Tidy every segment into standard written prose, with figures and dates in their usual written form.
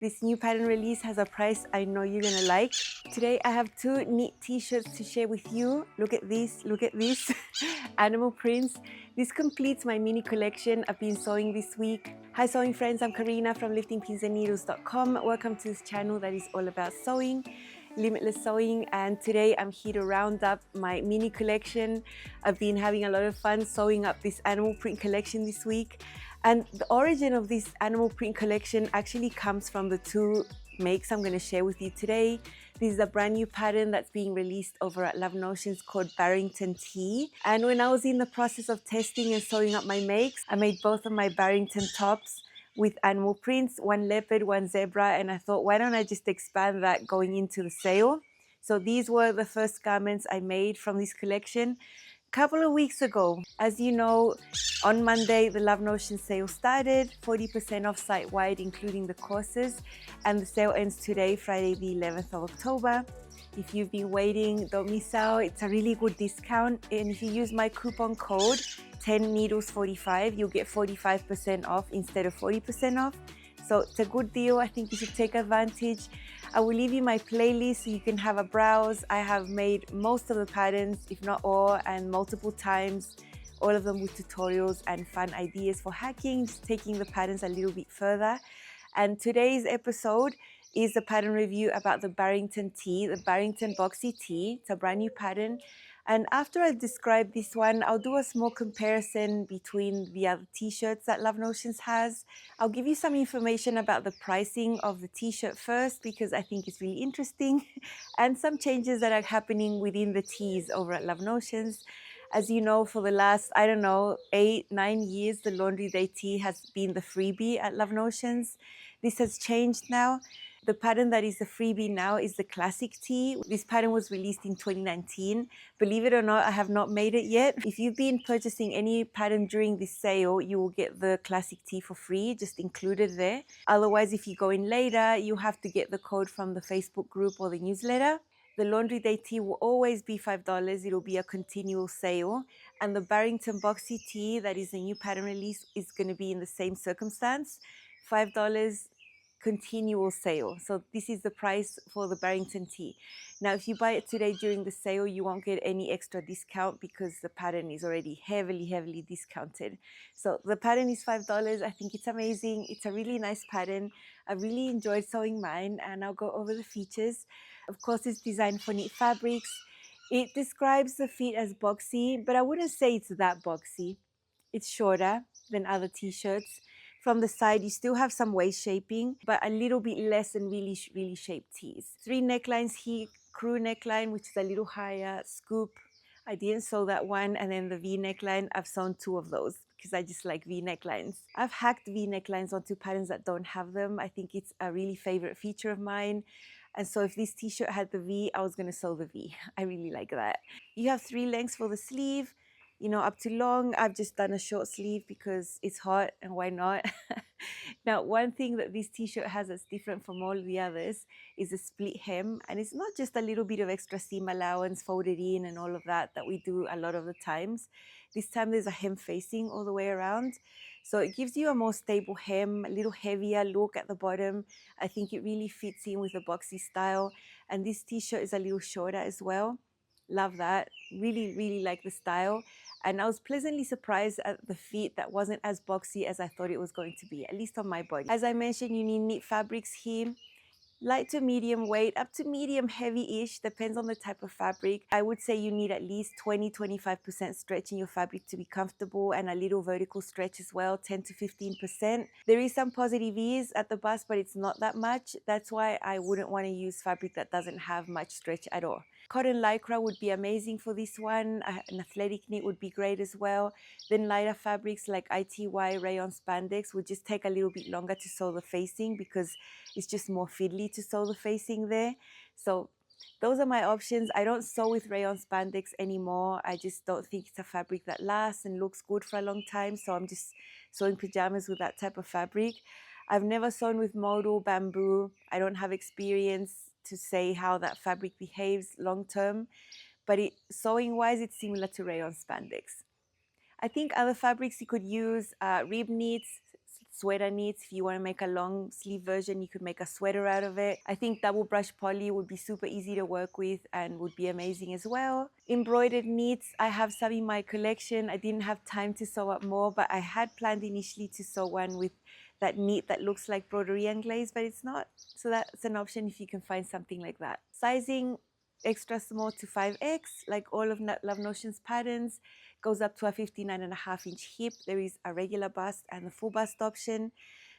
This new pattern release has a price I know you're gonna like. Today I have two neat t-shirts to share with you. Look at this, animal prints. This completes my mini collection I've been sewing this week. Hi sewing friends, I'm Karina from liftingpinsandneedles.com. Welcome to this channel that is all about sewing, limitless sewing, and today I'm here to round up my mini collection. I've been having a lot of fun sewing up this animal print collection this week. And the origin of this animal print collection actually comes from the two makes I'm going to share with you today. This is a brand new pattern that's being released over at Love Notions called Barrington T. And when I was in the process of testing and sewing up my makes, I made both of my Barrington tops with animal prints, one leopard, one zebra, and I thought, why don't I just expand that going into the sale? So these were the first garments I made from this collection a couple of weeks ago. As you know, on Monday, the Love Notion sale started, 40% off site-wide, including the courses, and the sale ends today, Friday the 11th of October. If you've been waiting, don't miss out. It's a really good discount, and if you use my coupon code 10needles45, you'll get 45% off instead of 40% off. So it's a good deal. I think you should take advantage. I will leave you my playlist so you can have a browse. I have made most of the patterns, if not all, and multiple times, all of them with tutorials and fun ideas for hacking, just taking the patterns a little bit further. And today's episode is a pattern review about the Barrington tee, the Barrington boxy tee. It's a brand new pattern. And after I describe this one, I'll do a small comparison between the other t-shirts that Love Notions has. I'll give you some information about the pricing of the t-shirt first because I think it's really interesting, and some changes that are happening within the tees over at Love Notions. As you know, for the last, 8-9 years, the Laundry Day tee has been the freebie at Love Notions. This has changed now. The pattern that is the freebie now is the classic tee. This pattern was released in 2019. Believe it or not, I have not made it yet. If you've been purchasing any pattern during this sale, you will get the classic tee for free, just included there. Otherwise, if you go in later, you have to get the code from the Facebook group or the newsletter. The Laundry Day tee will always be $5. It'll be a continual sale. And the Barrington boxy tee, that is a new pattern release, is going to be in the same circumstance. $5 continual sale. So this is the price for the Barrington tee. Now, if you buy it today during the sale, you won't get any extra discount because the pattern is already heavily discounted. So the pattern is $5. I think it's amazing. It's a really nice pattern. I really enjoyed sewing mine, and I'll go over the features. Of course, it's designed for knit fabrics. It describes the fit as boxy, but I wouldn't say it's that boxy. It's shorter than other t-shirts. From the side, you still have some waist shaping, but a little bit less than really shaped tees. 3 necklines here, crew neckline, which is a little higher, scoop. I didn't sew that one, and then the V neckline, I've sewn 2 of those because I just like V necklines. I've hacked V necklines onto patterns that don't have them. I think it's a really favorite feature of mine. And so if this t-shirt had the V, I was going to sew the V. I really like that. You have 3 lengths for the sleeve, up to long. I've just done a short sleeve because it's hot and why not? Now, one thing that this t-shirt has that's different from all the others is a split hem. And it's not just a little bit of extra seam allowance folded in and all of that we do a lot of the times. This time there's a hem facing all the way around. So it gives you a more stable hem, a little heavier look at the bottom. I think it really fits in with the boxy style. And this t-shirt is a little shorter as well. Love that. Really like the style. And I was pleasantly surprised at the fit that wasn't as boxy as I thought it was going to be, at least on my body. As I mentioned, you need knit fabrics here. Light to medium weight, up to medium heavy-ish, depends on the type of fabric. I would say you need at least 20-25% stretch in your fabric to be comfortable, and a little vertical stretch as well, 10 to 15%. There is some positive ease at the bust, but it's not that much. That's why I wouldn't want to use fabric that doesn't have much stretch at all. Cotton lycra would be amazing for this one. An athletic knit would be great as well. Then lighter fabrics like ITY, rayon spandex would just take a little bit longer to sew the facing because it's just more fiddly to sew the facing there. So those are my options. I don't sew with rayon spandex anymore. I just don't think it's a fabric that lasts and looks good for a long time. So I'm just sewing pajamas with that type of fabric. I've never sewn with modal bamboo. I don't have experience to say how that fabric behaves long term, but sewing wise, it's similar to rayon spandex. I think other fabrics you could use, rib knits, sweater knits. If you want to make a long sleeve version, you could make a sweater out of it. I think double brush poly would be super easy to work with and would be amazing as well. Embroidered knits, I have some in my collection. I didn't have time to sew up more, but I had planned initially to sew one with that knit that looks like broderie anglaise, but it's not. So that's an option if you can find something like that. Sizing, extra small to 5X, like all of Love Notion's patterns, goes up to a 59.5-inch hip. There is a regular bust and the full bust option.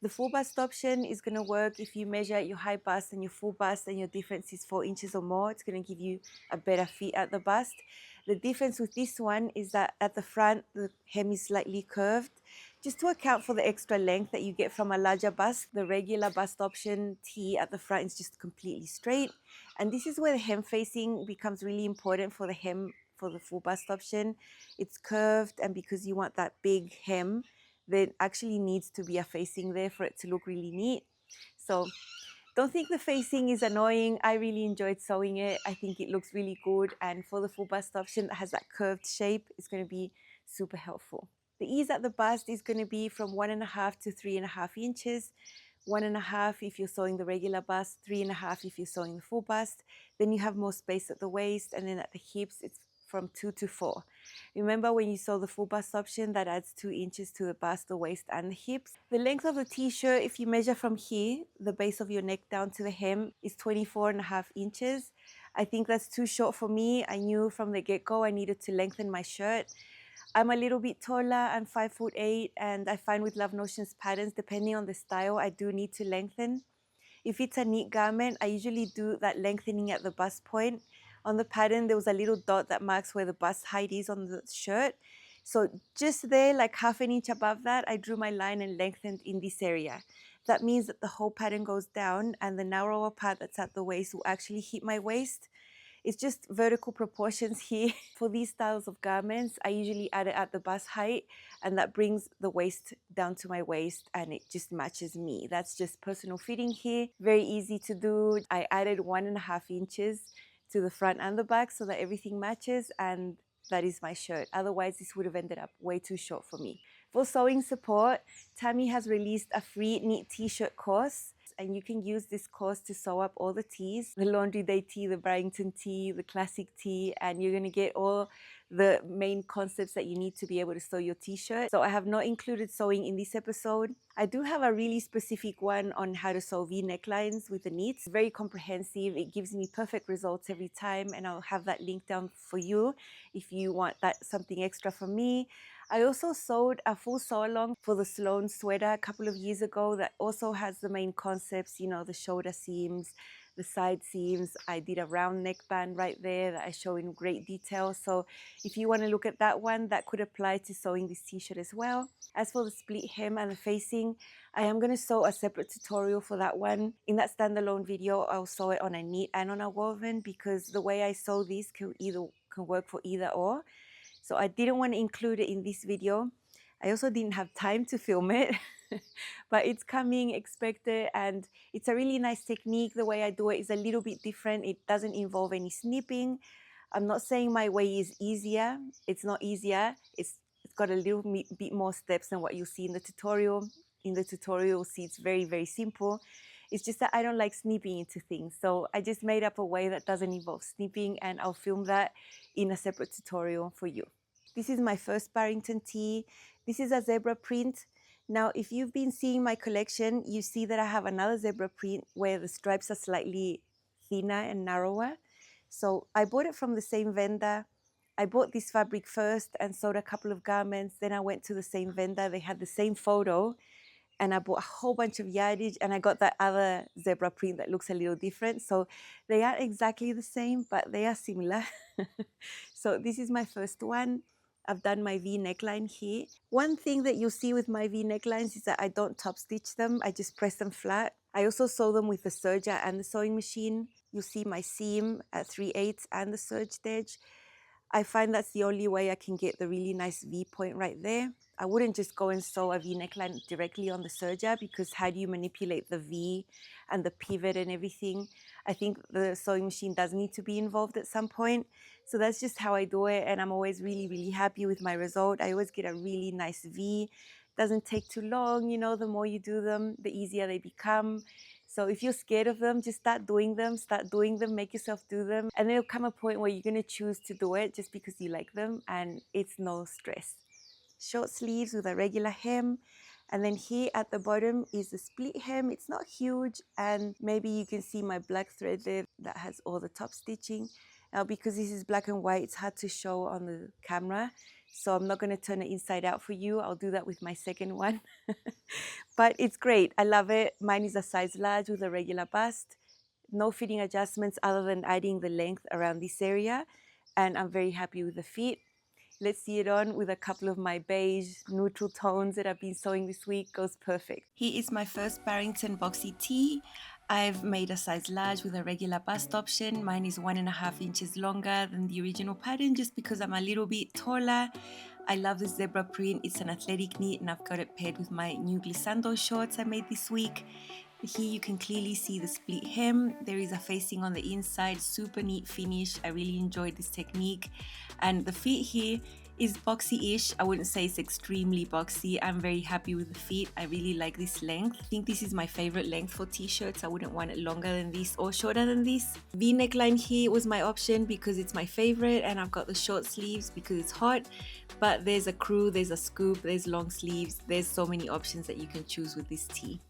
The full bust option is going to work if you measure your high bust and your full bust and your difference is 4 inches or more. It's going to give you a better fit at the bust. The difference with this one is that at the front, the hem is slightly curved. Just to account for the extra length that you get from a larger bust, the regular bust option tee at the front is just completely straight. And this is where the hem facing becomes really important for the hem for the full bust option. It's curved, and because you want that big hem, there actually needs to be a facing there for it to look really neat. So don't think the facing is annoying. I really enjoyed sewing it. I think it looks really good. And for the full bust option that has that curved shape, it's going to be super helpful. The ease at the bust is going to be from 1.5 to 3.5 inches. 1.5 if you're sewing the regular bust, 3.5 if you're sewing the full bust. Then you have more space at the waist, and then at the hips, it's from 2 to 4. Remember when you sew the full bust option, that adds 2 inches to the bust, the waist, and the hips. The length of the t-shirt, if you measure from here, the base of your neck down to the hem, is 24.5 inches. I think that's too short for me. I knew from the get-go I needed to lengthen my shirt. I'm a little bit taller, I'm 5'8", and I find with Love Notion's patterns, depending on the style, I do need to lengthen. If it's a knit garment, I usually do that lengthening at the bust point. On the pattern, there was a little dot that marks where the bust height is on the shirt. So just there, like 1/2 inch above that, I drew my line and lengthened in this area. That means that the whole pattern goes down, and the narrower part that's at the waist will actually hit my waist. It's just vertical proportions here. For these styles of garments, I usually add it at the bust height, and that brings the waist down to my waist, and it just matches me. That's just personal fitting here. Very easy to do. I added 1.5 inches to the front and the back so that everything matches, and that is my shirt. Otherwise, this would have ended up way too short for me. For sewing support, Tammy has released a free knit t-shirt course, and you can use this course to sew up all the tees, the laundry day tee, the Barrington tee, the classic tee, and you're going to get all the main concepts that you need to be able to sew your t-shirt. So I have not included sewing in this episode. I do have a really specific one on how to sew V necklines with the knits. Very comprehensive. It gives me perfect results every time, and I'll have that link down for you if you want that something extra from me. I also sewed a full sew along for the Sloan sweater a couple of years ago that also has the main concepts, you know, the shoulder seams, the side seams. I did a round neckband right there that I show in great detail. So if you want to look at that one, that could apply to sewing this t-shirt as well. As for the split hem and the facing, I am going to sew a separate tutorial for that one. In that standalone video, I'll sew it on a knit and on a woven, because the way I sew this can work for either or. So I didn't want to include it in this video. I also didn't have time to film it, but it's coming, expect it, and it's a really nice technique. The way I do it is a little bit different. It doesn't involve any snipping. I'm not saying my way is easier. It's not easier. It's got a little bit more steps than what you see in the tutorial. In the tutorial, you'll see it's very, very simple. It's just that I don't like snipping into things. So I just made up a way that doesn't involve snipping, and I'll film that in a separate tutorial for you. This is my first Barrington tee. This is a zebra print. Now, if you've been seeing my collection, you see that I have another zebra print where the stripes are slightly thinner and narrower. So I bought it from the same vendor. I bought this fabric first and sewed a couple of garments. Then I went to the same vendor. They had the same photo, and I bought a whole bunch of yardage, and I got that other zebra print that looks a little different. So they aren't exactly the same, but they are similar. So this is my first one. I've done my V neckline here. One thing that you'll see with my V necklines is that I don't top stitch them. I just press them flat. I also sew them with the serger and the sewing machine. You'll see my seam at 3/8 and the serged edge. I find that's the only way I can get the really nice V point right there. I wouldn't just go and sew a V neckline directly on the serger, because how do you manipulate the V and the pivot and everything? I think the sewing machine does need to be involved at some point. So that's just how I do it, and I'm always really, really happy with my result. I always get a really nice V. Doesn't take too long, you know, the more you do them, the easier they become. So if you're scared of them, just start doing them, make yourself do them. And there'll come a point where you're going to choose to do it just because you like them, and it's no stress. Short sleeves with a regular hem. And then here at the bottom is the split hem. It's not huge, and maybe you can see my black thread there that has all the top stitching. Now, because this is black and white, it's hard to show on the camera, so I'm not going to turn it inside out for you. I'll do that with my second one. But it's great. I love it. Mine is a size large with a regular bust. No fitting adjustments other than adding the length around this area, and I'm very happy with the fit. Let's see it on with a couple of my beige neutral tones that I've been sewing this week. Goes perfect. Here is my first Barrington boxy tee. I've made a size large with a regular bust option. Mine is 1.5 inches longer than the original pattern just because I'm a little bit taller. I love this zebra print. It's an athletic knit, and I've got it paired with my new glissando shorts I made this week. Here you can clearly see the split hem. There is a facing on the inside, super neat finish. I really enjoyed this technique. And the fit here is boxy-ish. I wouldn't say it's extremely boxy. I'm very happy with the fit. I really like this length. I think this is my favorite length for t-shirts. I wouldn't want it longer than this or shorter than this. V neckline here was my option because it's my favorite, and I've got the short sleeves because it's hot. But there's a crew, there's a scoop, there's long sleeves. There's so many options that you can choose with this tee.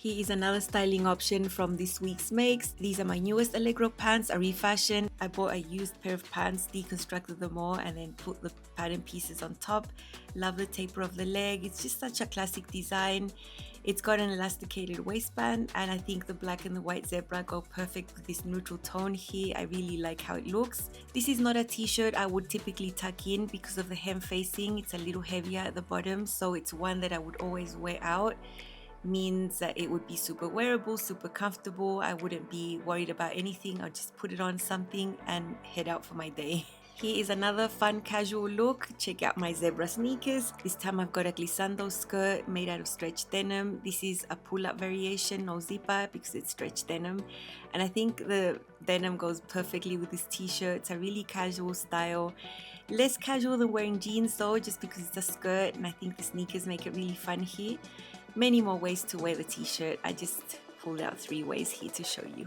Here is another styling option from this week's makes. These are my newest Allegro pants, a refashion. I bought a used pair of pants, deconstructed them all, and then put the pattern pieces on top. Love the taper of the leg. It's just such a classic design. It's got an elasticated waistband, and I think the black and the white zebra go perfect with this neutral tone here. I really like how it looks. This is not a t-shirt I would typically tuck in because of the hem facing. It's a little heavier at the bottom, so it's one that I would always wear out. Means that it would be super wearable, super comfortable. I wouldn't be worried about anything. I'll just put it on something and head out for my day. Here is another fun casual look. Check out my zebra sneakers. This time I've got a glissando skirt made out of stretch denim. This is a pull-up variation, no zipper, because it's stretch denim. And I think the denim goes perfectly with this t-shirt. It's a really casual style. Less casual than wearing jeans though, just because it's a skirt, and I think the sneakers make it really fun here. Many more ways to wear the t-shirt. I just pulled out 3 ways here to show you.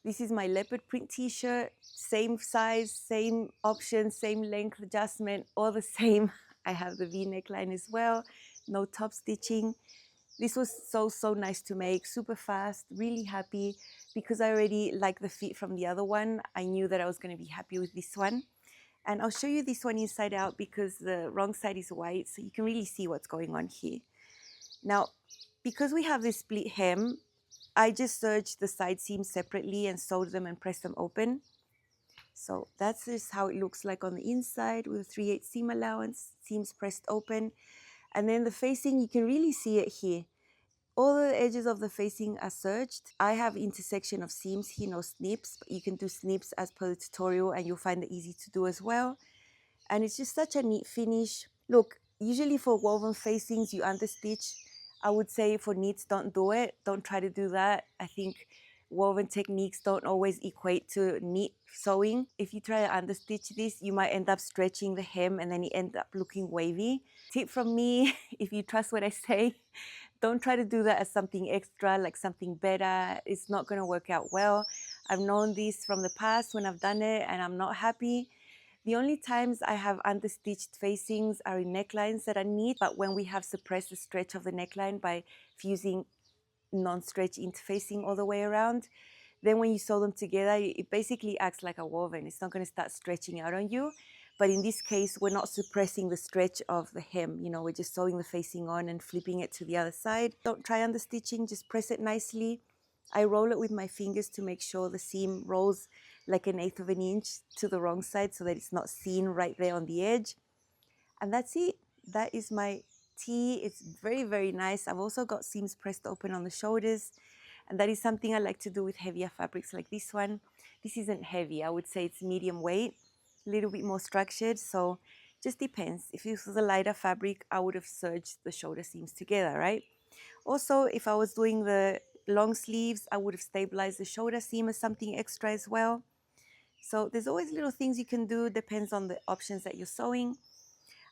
This is my leopard print t-shirt, same size, same option, same length adjustment, all the same. I have the V neckline as well, no top stitching. This was so nice to make, super fast, really happy because I already like the fit from the other one. I knew that I was going to be happy with this one. And I'll show you this one inside out because the wrong side is white, so you can really see what's going on here. Now, because we have this split hem, I just serged the side seams separately and sewed them and pressed them open. So that's just how it looks like on the inside with 3/8 seam allowance, seams pressed open. And then the facing, you can really see it here. All the edges of the facing are serged. I have intersection of seams here, no snips, but you can do snips as per the tutorial and you'll find it easy to do as well. And it's just such a neat finish. Look, usually for woven facings, you understitch. I would say for knits, don't do it. Don't try to do that. I think woven techniques don't always equate to knit sewing. If you try to understitch this, you might end up stretching the hem and then it ends up looking wavy. Tip from me, if you trust what I say, don't try to do that as something extra, like something better. It's not going to work out well. I've known this from the past when I've done it and I'm not happy. The only times I have understitched facings are in necklines that are neat, but when we have suppressed the stretch of the neckline by fusing non-stretch interfacing all the way around, then when you sew them together, it basically acts like a woven. It's not going to start stretching out on you. But in this case, we're not suppressing the stretch of the hem. You know, we're just sewing the facing on and flipping it to the other side. Don't try understitching, just press it nicely. I roll it with my fingers to make sure the seam rolls like 1/8 of an inch to the wrong side so that it's not seen right there on the edge. And that's it. That is my tee. It's very, very nice. I've also got seams pressed open on the shoulders, and that is something I like to do with heavier fabrics like this one. This isn't heavy. I would say it's medium weight, a little bit more structured, so just depends. If this was a lighter fabric, I would have serged the shoulder seams together, right? Also, if I was doing the long sleeves, I would have stabilized the shoulder seam as something extra as well. So there's always little things you can do, depends on the options that you're sewing.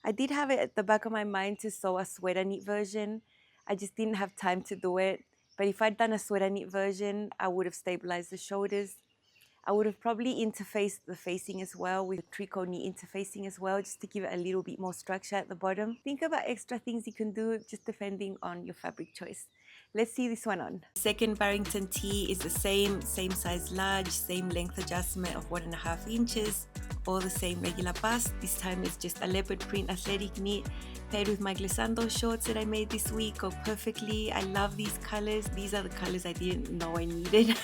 I did have it at the back of my mind to sew a sweater knit version. I just didn't have time to do it. But if I'd done a sweater knit version, I would have stabilized the shoulders. I would have probably interfaced the facing as well with tricot knit interfacing as well, just to give it a little bit more structure at the bottom. Think about extra things you can do just depending on your fabric choice. Let's see this one on. Second Barrington tee is the same size large, same length adjustment of 1.5 inches, all the same regular bust. This time it's just a leopard print athletic knit paired with my glissando shorts that I made this week. Go perfectly. I love these colors. These are the colors I didn't know I needed.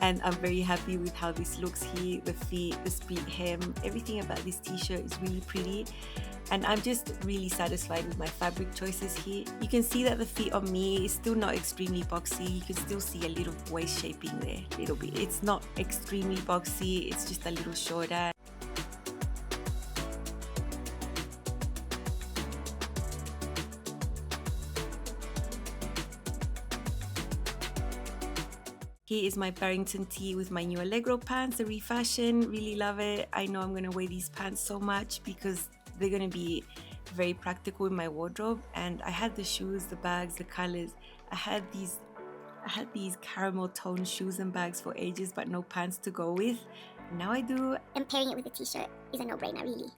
And I'm very happy with how this looks here. The feet, the split hem, everything about this t-shirt is really pretty. And I'm just really satisfied with my fabric choices here. You can see that the fit on me is still not extremely boxy. You can still see a little waist shaping there, a little bit. It's not extremely boxy, it's just a little shorter. Here is my Barrington tee with my new Allegro pants, the refashion. Really love it. I know I'm gonna wear these pants so much because they're gonna be very practical in my wardrobe. And I had the shoes, the bags, the colors. I had these caramel tone shoes and bags for ages, but no pants to go with. Now I do. And pairing it with a t-shirt is a no-brainer, really.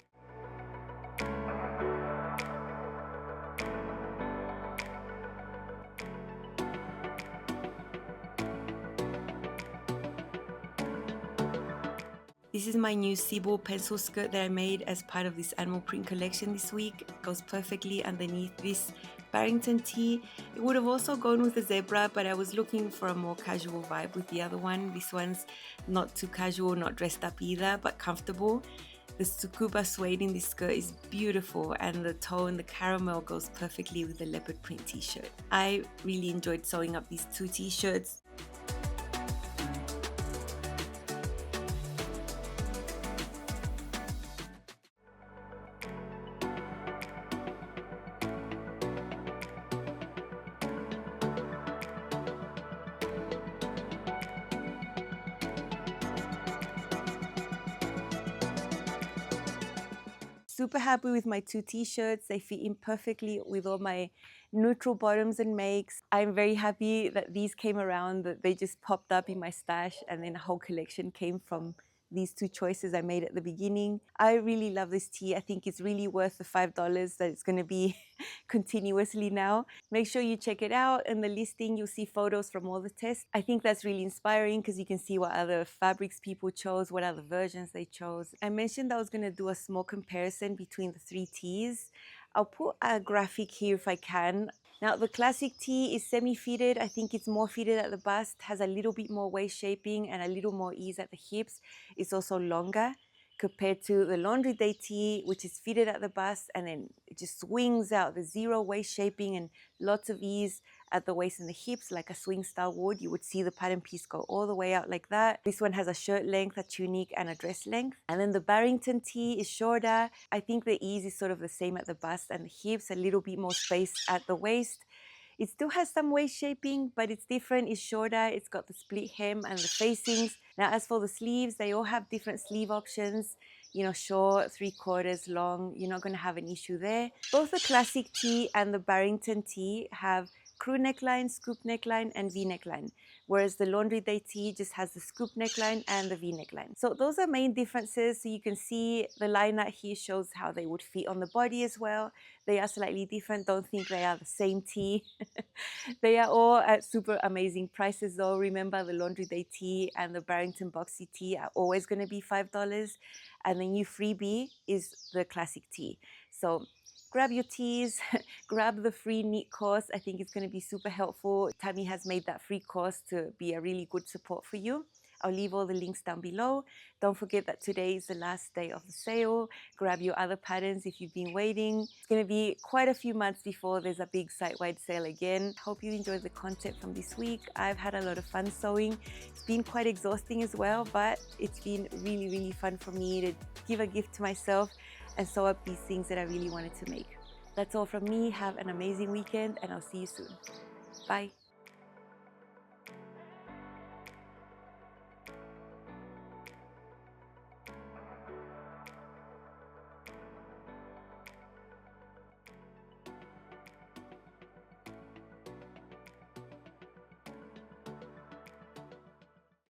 This is my new Cebu pencil skirt that I made as part of this animal print collection this week. It goes perfectly underneath this Barrington tee. It would have also gone with a zebra, but I was looking for a more casual vibe with the other one. This one's not too casual, not dressed up either, but comfortable. The Tsukuba suede in this skirt is beautiful, and the tone, the caramel, goes perfectly with the leopard print t-shirt. I really enjoyed sewing up these two t-shirts. Super happy with my two t-shirts. They fit in perfectly with all my neutral bottoms and makes. I'm very happy that these came around, that they just popped up in my stash, and then a whole collection came from these two choices I made at the beginning. I really love this tee. I think it's really worth the $5 that it's going to be continuously now. Make sure you check it out. In the listing, you'll see photos from all the tests. I think that's really inspiring because you can see what other fabrics people chose, what other versions they chose. I mentioned I was going to do a small comparison between the three tees. I'll put a graphic here if I can. Now, the classic tee is semi-fitted. I think it's more fitted at the bust, has a little bit more waist shaping and a little more ease at the hips. It's also longer compared to the laundry day tee, which is fitted at the bust and then it just swings out. The zero waist shaping and lots of ease at the waist and the hips, like a swing style would. You would see the pattern piece go all the way out like that. This one has a shirt length, a tunic, and a dress length. And then the Barrington tee is shorter. I think the ease is sort of the same at the bust and the hips, a little bit more space at the waist. It still has some waist shaping, but it's different. It's shorter. It's got the split hem and the facings. Now, as for the sleeves, they all have different sleeve options. You know, short, 3/4, long. You're not going to have an issue there. Both the classic tee and the Barrington tee have crew neckline, scoop neckline, and V neckline, whereas the laundry day tee just has the scoop neckline and the V neckline. So those are main differences. So you can see the line out here shows how they would fit on the body as well. They are slightly different. Don't think they are the same tee. They are all at super amazing prices though. Remember, the laundry day tee and the Barrington boxy tee are always going to be $5. And the new freebie is the classic tee. So grab your tees, grab the free knit course. I think it's going to be super helpful. Tammy has made that free course to be a really good support for you. I'll leave all the links down below. Don't forget that today is the last day of the sale. Grab your other patterns if you've been waiting. It's going to be quite a few months before there's a big site-wide sale again. Hope you enjoyed the content from this week. I've had a lot of fun sewing. It's been quite exhausting as well, but it's been really, really fun for me to give a gift to myself and sew up these things that I really wanted to make. That's all from me. Have an amazing weekend and I'll see you soon. Bye.